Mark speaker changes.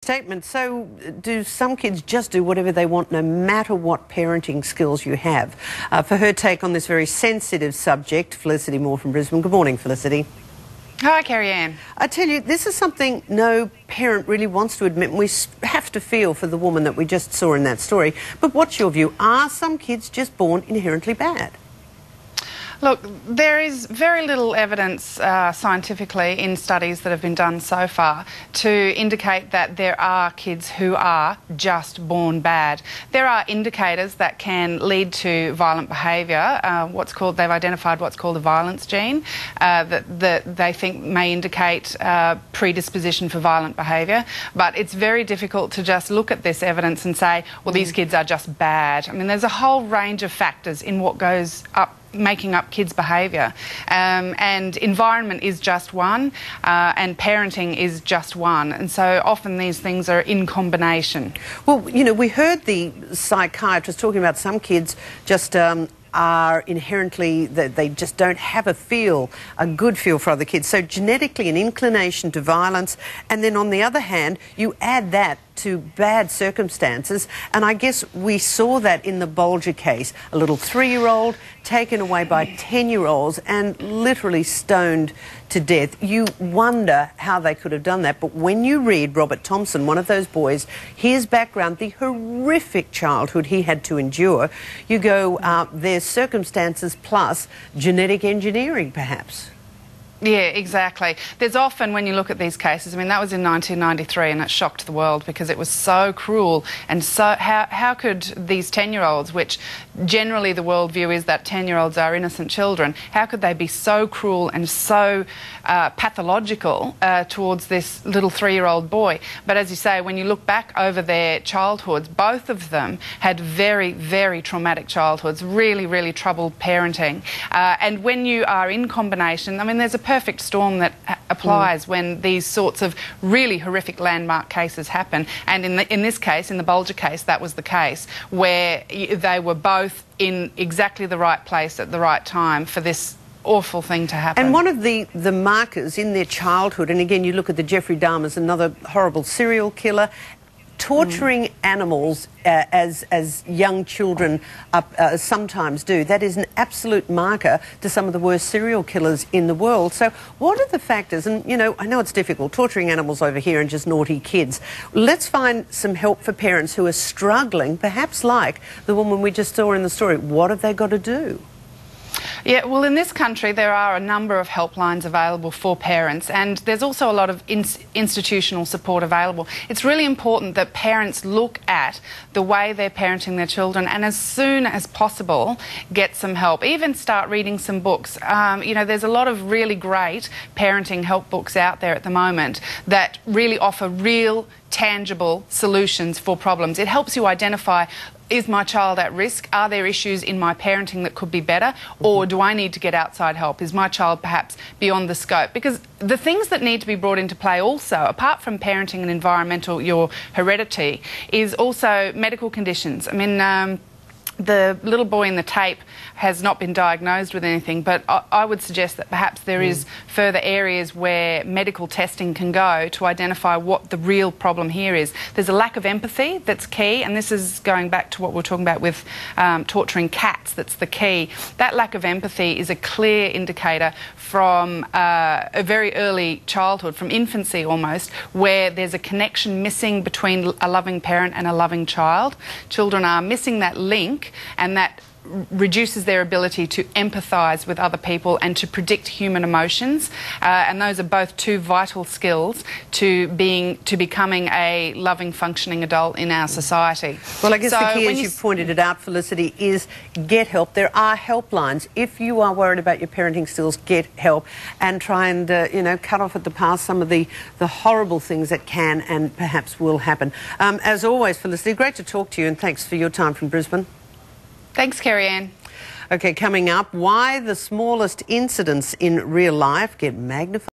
Speaker 1: statement. So do some kids just do whatever they want no matter what parenting skills you have? For her take on this very sensitive subject, Felicity Moore from Brisbane. Good morning, Felicity.
Speaker 2: Hi, Kerry-Ann.
Speaker 1: I tell you, this is something no parent really wants to admit. We have to feel for the woman that we just saw in that story. But what's your view? Are some kids just born inherently bad?
Speaker 2: Look, there is very little evidence scientifically in studies that have been done so far to indicate that there are kids who are just born bad. There are indicators that can lead to violent behaviour. They've identified what's called a violence gene that they think may indicate predisposition for violent behaviour. But it's very difficult to just look at this evidence and say, well, these kids are just bad. I mean, there's a whole range of factors in what goes up making up kids' behaviour, and environment is just one, and parenting is just one, and so often these things are in combination.
Speaker 1: Well, you know, we heard the psychiatrist talking about some kids just are inherently, they just don't have a good feel for other kids. So genetically an inclination to violence, and then on the other hand, you add that to bad circumstances, and I guess we saw that in the Bolger case. A little 3-year-old taken away by 10-year-olds and literally stoned to death. You wonder how they could have done that, but when you read Robert Thompson, one of those boys, his background, the horrific childhood he had to endure, you go, there's circumstances plus genetic engineering perhaps.
Speaker 2: Yeah, exactly. There's often, when you look at these cases, I mean, that was in 1993 and it shocked the world because it was so cruel. And so how could these 10-year-olds, which generally the worldview is that 10-year-olds are innocent children, how could they be so cruel and so pathological towards this little 3-year-old boy? But as you say, when you look back over their childhoods, both of them had very, very traumatic childhoods, really, really troubled parenting. And when you are in combination, I mean, there's a perfect storm that applies when these sorts of really horrific landmark cases happen. And in this case, in the Bolger case, that was the case, where they were both in exactly the right place at the right time for this awful thing to happen.
Speaker 1: And one of the markers in their childhood, and again you look at the Jeffrey Dahmers, another horrible serial killer, torturing animals as young children sometimes do, that is an absolute marker to some of the worst serial killers in the world. So what are the factors? And, you know, I know it's difficult, torturing animals over here and just naughty kids. Let's find some help for parents who are struggling, perhaps like the woman we just saw in the story. What have they got to do?
Speaker 2: Yeah, well, in this country there are a number of helplines available for parents, and there's also a lot of institutional support available. It's really important that parents look at the way they're parenting their children and as soon as possible get some help. Even start reading some books. You know, there's a lot of really great parenting help books out there at the moment that really offer real, tangible solutions for problems. It helps you identify, is my child at risk? Are there issues in my parenting that could be better? Or do I need to get outside help? Is my child perhaps beyond the scope? Because the things that need to be brought into play also, apart from parenting and environmental, your heredity, is also medical conditions. I mean, the little boy in the tape has not been diagnosed with anything, but I would suggest that perhaps there is further areas where medical testing can go to identify what the real problem here is. There's a lack of empathy that's key, and this is going back to what we're talking about with torturing cats. That's the key. That lack of empathy is a clear indicator from a very early childhood, from infancy almost, where there's a connection missing between a loving parent and a loving child. Children are missing that link, and that reduces their ability to empathise with other people and to predict human emotions, and those are both two vital skills to becoming a loving, functioning adult in our society.
Speaker 1: Well, I guess the key, as you've pointed it out, Felicity, is get help. There are helplines. If you are worried about your parenting skills, get help and try and you know, cut off at the pass some of the horrible things that can and perhaps will happen. As always, Felicity, great to talk to you, and thanks for your time from Brisbane.
Speaker 2: Thanks, Kerry-Ann.
Speaker 1: Okay, coming up, why the smallest incidents in real life get magnified.